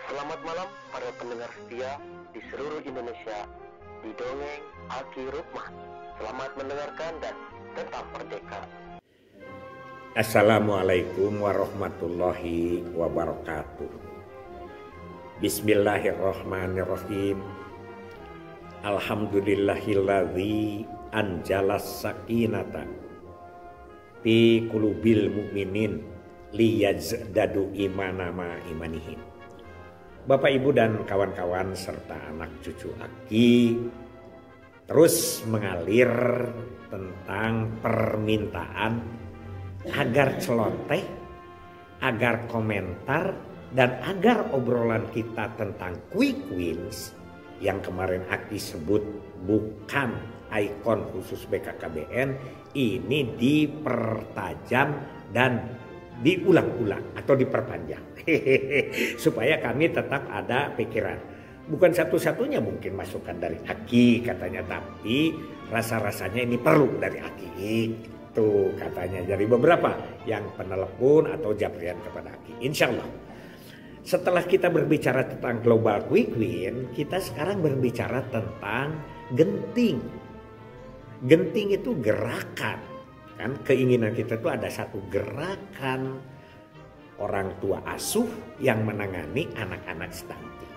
Selamat malam para pendengar setia di seluruh Indonesia di Dongeng Aki Rukman. Selamat mendengarkan dan tetap merdeka. Assalamualaikum warahmatullahi wabarakatuh. Bismillahirrahmanirrahim. Alhamdulillahilladzi anjalas sakinata fi qulubil mu'minin liyazdadu imana ma imanihim. Bapak, Ibu, dan kawan-kawan serta anak cucu Aki terus mengalir tentang permintaan agar celoteh, agar komentar, dan agar obrolan kita tentang quick wins yang kemarin Aki sebut bukan ikon khusus BKKBN ini dipertajam dan diulang-ulang atau diperpanjang supaya kami tetap ada pikiran. Bukan satu-satunya mungkin masukan dari Aki katanya, tapi rasa-rasanya ini perlu dari Aki itu katanya dari beberapa yang penelepon atau japrian kepada Aki. Insya Allah setelah kita berbicara tentang global quick win, kita sekarang berbicara tentang genting. Genting itu gerakan. Kan keinginan kita itu ada satu gerakan orang tua asuh yang menangani anak-anak stunting.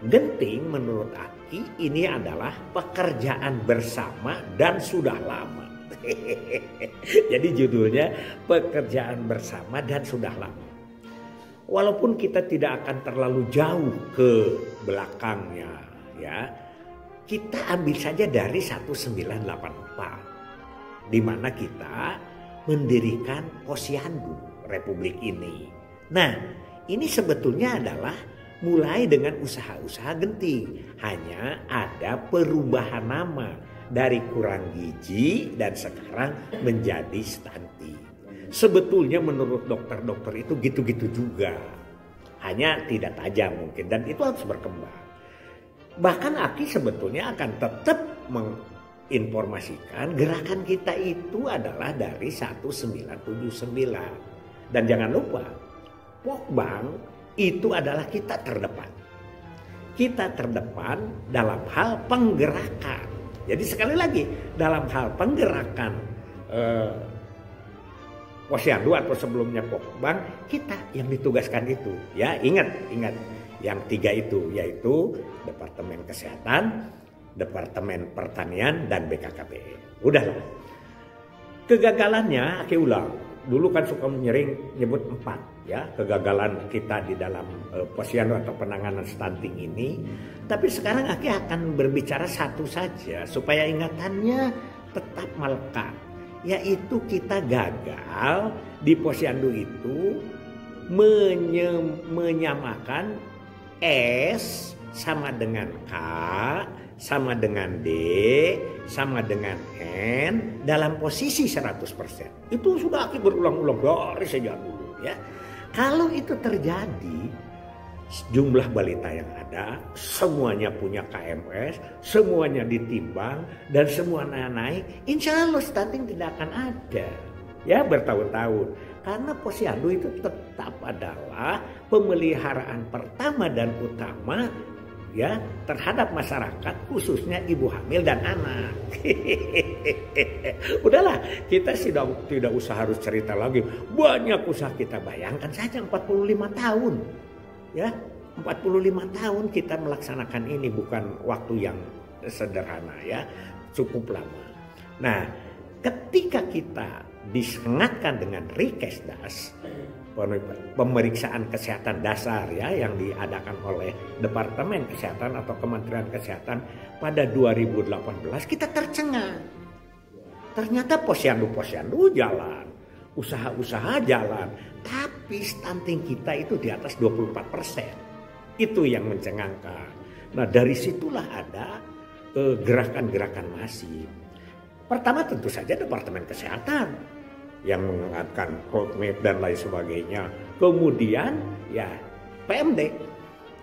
Genting menurut Aki ini adalah pekerjaan bersama dan sudah lama. Jadi judulnya pekerjaan bersama dan sudah lama. Walaupun kita tidak akan terlalu jauh ke belakangnya ya, kita ambil saja dari 1984. Di mana kita mendirikan Posyandu Republik ini. Nah, ini sebetulnya adalah mulai dengan usaha-usaha genting. Hanya ada perubahan nama dari kurang gizi dan sekarang menjadi stunting. Sebetulnya menurut dokter-dokter itu gitu-gitu juga. Hanya tidak tajam mungkin dan itu harus berkembang. Bahkan Aki sebetulnya akan tetap informasikan gerakan kita itu adalah dari 1979. Dan jangan lupa, Pokbang itu adalah kita terdepan. Kita terdepan dalam hal penggerakan. Jadi sekali lagi, dalam hal penggerakan Posyandu atau sebelumnya Pokbang, kita yang ditugaskan itu. Ya, ingat yang 3 itu, yaitu Departemen Kesehatan, Departemen Pertanian, dan BKKBN. Udahlah. Kegagalannya Aki ulang. Dulu kan suka nyebut 4 ya, kegagalan kita di dalam Posyandu atau penanganan stunting ini. Tapi sekarang Aki akan berbicara satu saja supaya ingatannya tetap melekat. Yaitu kita gagal di Posyandu itu menyamakan S sama dengan K sama dengan D, sama dengan N dalam posisi 100%. Itu sudah Aki berulang-ulang dari sejak dulu ya. Kalau itu terjadi, jumlah balita yang ada, semuanya punya KMS, semuanya ditimbang, dan semuanya naik, insya Allah stunting tidak akan ada. Ya bertahun-tahun. Karena Posyandu itu tetap adalah pemeliharaan pertama dan utama ya terhadap masyarakat, khususnya ibu hamil dan anak. Udahlah, kita tidak usah harus cerita lagi. Banyak usaha kita, bayangkan saja 45 tahun. Ya, 45 tahun kita melaksanakan ini, bukan waktu yang sederhana ya, cukup lama. Nah, ketika kita disengatkan dengan Rikesdas, pemeriksaan kesehatan dasar ya yang diadakan oleh Departemen Kesehatan atau Kementerian Kesehatan pada 2018, kita tercengang. Ternyata posyandu jalan, usaha-usaha jalan, tapi stunting kita itu di atas 24%. Itu yang mencengangkan. Nah, dari situlah ada gerakan-gerakan masif. Pertama tentu saja Departemen Kesehatan yang mengangkat roadmap dan lain sebagainya. Kemudian ya PMD.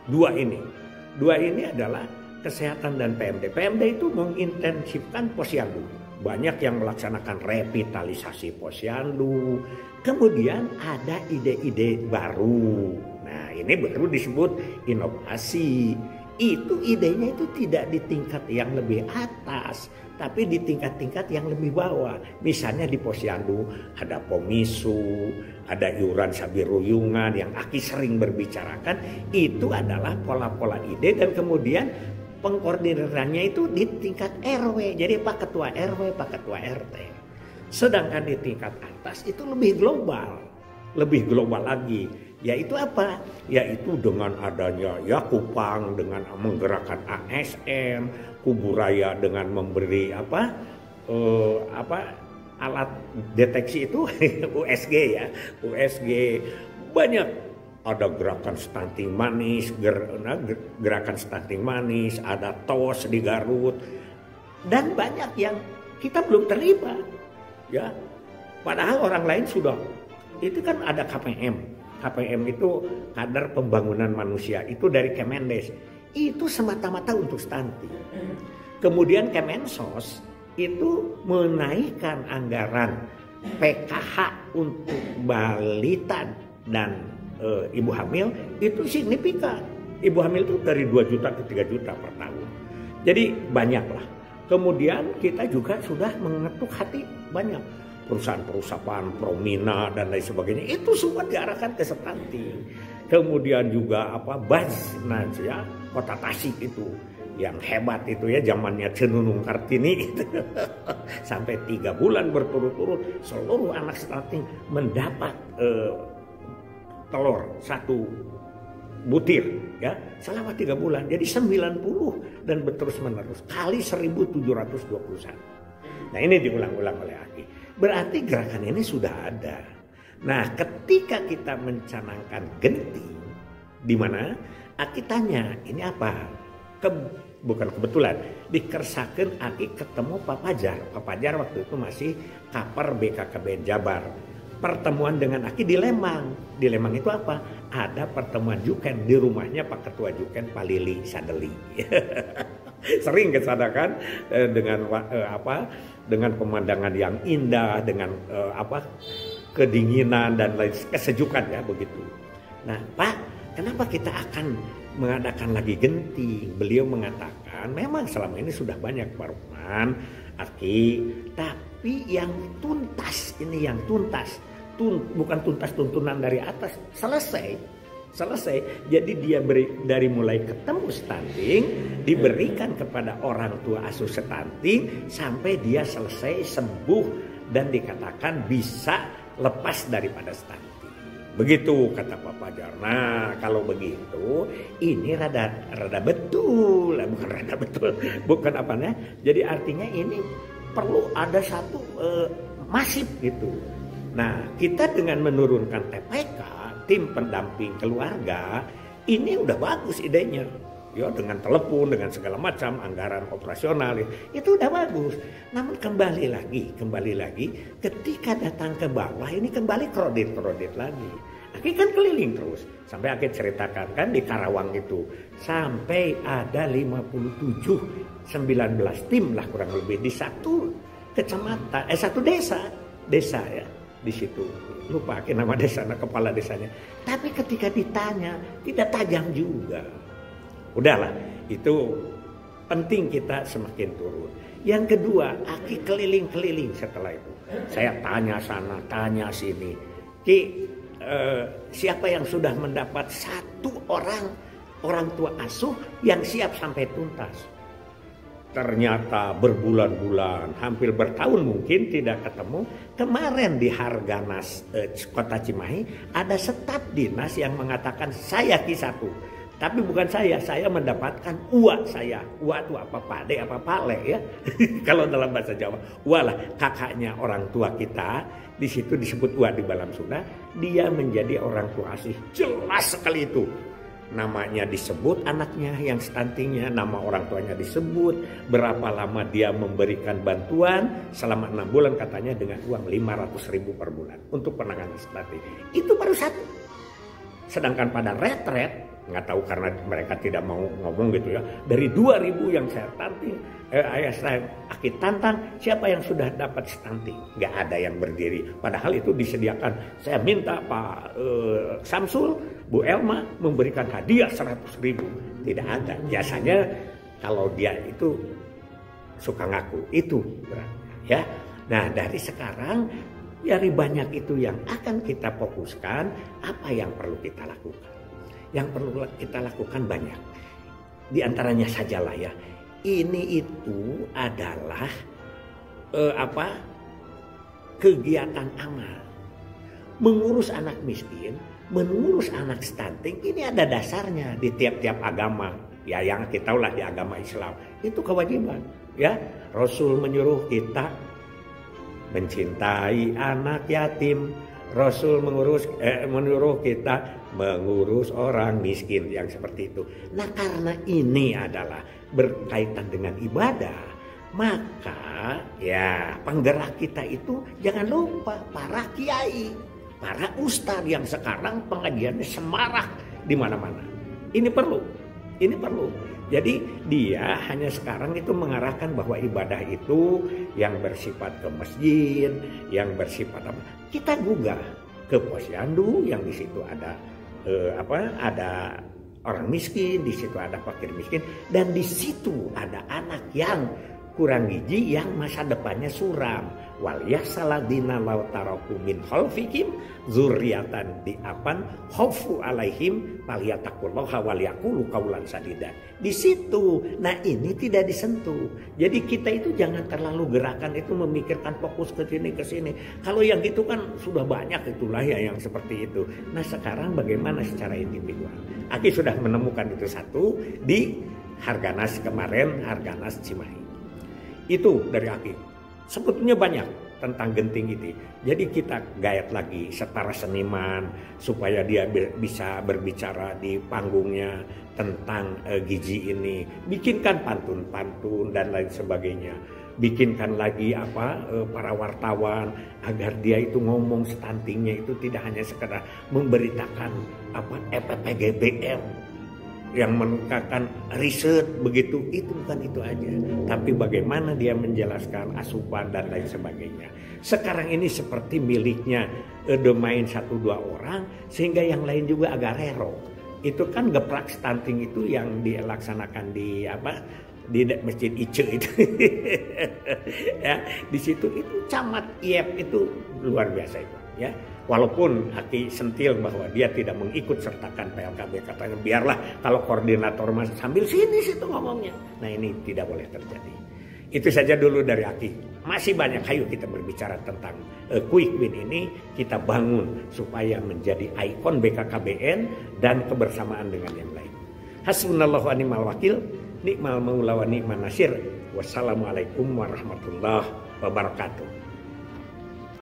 Dua ini adalah kesehatan dan PMD. PMD itu mengintensifkan Posyandu. Banyak yang melaksanakan revitalisasi Posyandu. Kemudian ada ide-ide baru. Nah ini baru disebut inovasi. Itu idenya itu tidak di tingkat yang lebih atas, tapi di tingkat-tingkat yang lebih bawah. Misalnya di posyandu ada pomisu, ada iuran sabiruyungan yang Aki sering berbicarakan. Itu adalah pola-pola ide dan kemudian pengkoordinasinya itu di tingkat RW. Jadi Pak Ketua RW, Pak Ketua RT. Sedangkan di tingkat atas itu lebih global lagi. Yaitu apa? Yaitu dengan adanya ya Kupang dengan menggerakkan ASN, Kuburaya dengan memberi alat deteksi itu USG ya, USG. Banyak ada gerakan stunting manis, gerakan stunting manis, ada TOS di Garut dan banyak yang kita belum terlibat ya. Padahal orang lain sudah. Itu kan ada KPM. KPM itu Kadar Pembangunan Manusia, itu dari Kemendes. Itu semata-mata untuk stunting. Kemudian Kemensos itu menaikkan anggaran PKH untuk balita dan ibu hamil itu signifikan. Ibu hamil itu dari 2 juta ke 3 juta per tahun. Jadi banyaklah. Kemudian kita juga sudah mengetuk hati banyak. Perusahaan-perusahaan Promina dan lain sebagainya itu semua diarahkan ke stunting. Kemudian juga Basnas ya, Kota Tasik itu yang hebat itu ya, zamannya Cenunung Kartini itu. Sampai 3 bulan berturut-turut seluruh anak stunting mendapat telur 1 butir ya selama 3 bulan. Jadi 90 dan berterus menerus kali 1721. Nah ini diulang-ulang oleh Aki. Berarti gerakan ini sudah ada. Nah ketika kita mencanangkan genting, di mana Aki tanya ini apa? Bukan kebetulan dikersakan Aki ketemu Pak Pajar. Pak Pajar waktu itu masih Kapar BKKBN Jabar. Pertemuan dengan Aki di Lembang. Di Lembang itu apa? Ada pertemuan Juken di rumahnya Pak Ketua Juken Pak Lili Sadeli. Sering ke sana kan dengan pemandangan yang indah, dengan kedinginan dan lain kesejukan ya begitu. Nah Pak, kenapa kita akan mengadakan lagi genting? Beliau mengatakan memang selama ini sudah banyak Pak Rukman, Aki, tapi yang tuntas ini yang tuntas, bukan tuntas tuntunan dari atas, selesai. Jadi dia dari mulai ketemu stunting diberikan kepada orang tua asuh stunting sampai dia selesai sembuh dan dikatakan bisa lepas daripada stunting. Begitu kata Pak Pajar. Nah kalau begitu ini rada betul, bukan apanya. Jadi artinya ini perlu ada satu masif gitu. Nah kita dengan menurunkan TPK, tim pendamping keluarga, ini udah bagus idenya. Ya dengan telepon, dengan segala macam, anggaran operasional, itu udah bagus. Namun kembali lagi, ketika datang ke bawah, ini kembali kredit lagi. Aki kan keliling terus. Sampai Aki ceritakan kan di Karawang itu. Sampai ada 19 tim lah kurang lebih di satu kecamatan, satu desa ya. Di situ lupa nama desa, kepala desanya. Tapi ketika ditanya tidak tajam juga. Udahlah, itu penting kita semakin turun. Yang kedua, Aki keliling-keliling setelah itu. Saya tanya sana, tanya sini. Siapa yang sudah mendapat 1 orang tua asuh yang siap sampai tuntas? Ternyata berbulan-bulan, hampir bertahun mungkin tidak ketemu. Kemarin di Harganas Kota Cimahi ada staf dinas yang mengatakan saya Ki1. Tapi bukan saya mendapatkan uak saya. Uak itu apa? Pade apa pale ya? Kalau dalam bahasa Jawa, uak lah kakaknya orang tua kita. Di situ disebut uak di dalam Sunda. Dia menjadi orang tua asuh. Jelas sekali itu. Namanya disebut anaknya yang stuntingnya, nama orang tuanya disebut, berapa lama dia memberikan bantuan, selama 6 bulan katanya dengan uang 500.000 per bulan untuk penanganan stunting. Itu baru 1. Sedangkan pada retret nggak tahu karena mereka tidak mau ngomong gitu ya. Dari 2.000 yang saya stunting, saya Aki tantang, siapa yang sudah dapat stunting? Nggak ada yang berdiri. Padahal itu disediakan. Saya minta Pak Samsul, Bu Elma memberikan hadiah 100.000. Tidak ada. Biasanya kalau dia itu suka ngaku, itu ya. Nah dari sekarang dari banyak itu yang akan kita fokuskan, apa yang perlu kita lakukan. Yang perlu kita lakukan banyak. Di antaranya sajalah ya. Ini itu adalah kegiatan amal. Mengurus anak miskin, mengurus anak stunting, ini ada dasarnya di tiap-tiap agama. Ya yang kita tahu lah di agama Islam. Itu kewajiban. Ya, Rasul menyuruh kita mencintai anak yatim. Rasul menyuruh kita mengurus orang miskin yang seperti itu. Nah karena ini adalah berkaitan dengan ibadah, maka ya penggerak kita itu jangan lupa para kiai, para ustadz yang sekarang pengajiannya semarak di mana-mana. Ini perlu. Jadi dia hanya sekarang itu mengarahkan bahwa ibadah itu yang bersifat ke masjid, yang bersifat apa? Kita gugah ke posyandu yang di situ ada ada orang miskin, di situ ada fakir miskin, dan di situ ada anak yang kurang gizi yang masa depannya suram. Wal yahsaladina law taraku min khalfikum dzurriatan diapan khaufu alaihim falyattaqullaha wal yaqulu qaulan sadida. Di situ. Nah, ini tidak disentuh. Jadi kita itu jangan terlalu gerakan itu memikirkan fokus ke sini. Kalau yang gitu kan sudah banyak itulah ya yang seperti itu. Nah, sekarang bagaimana secara individual? Aki sudah menemukan itu satu di Harganas kemarin, Harganas Cimahi. Itu dari Aki. Sebetulnya banyak tentang genting itu. Jadi kita gayat lagi setara seniman supaya dia bisa berbicara di panggungnya tentang gizi ini. Bikinkan pantun-pantun dan lain sebagainya. Bikinkan lagi para wartawan agar dia itu ngomong stuntingnya itu tidak hanya sekedar memberitakan EPPGBM yang menunjukkan riset begitu, itu bukan itu aja, tapi bagaimana dia menjelaskan asupan dan lain sebagainya. Sekarang ini seperti miliknya domain 1-2 orang sehingga yang lain juga agak rero. Itu kan geprek stunting itu yang dilaksanakan di Masjid Ice itu. Ya, di situ itu camat IEP itu luar biasa itu ya. Walaupun Aki sentil bahwa dia tidak mengikut sertakan PLKB, katanya biarlah kalau koordinator mas sambil sini situ ngomongnya. Nah ini tidak boleh terjadi. Itu saja dulu dari Aki. Masih banyak, ayo kita berbicara tentang Quick Win ini, kita bangun supaya menjadi ikon BKKBN dan kebersamaan dengan yang lain. Hasbunallahu wa ni'mal wakil, ni'mal maula wa ni'man nasir. Wassalamualaikum warahmatullahi wabarakatuh.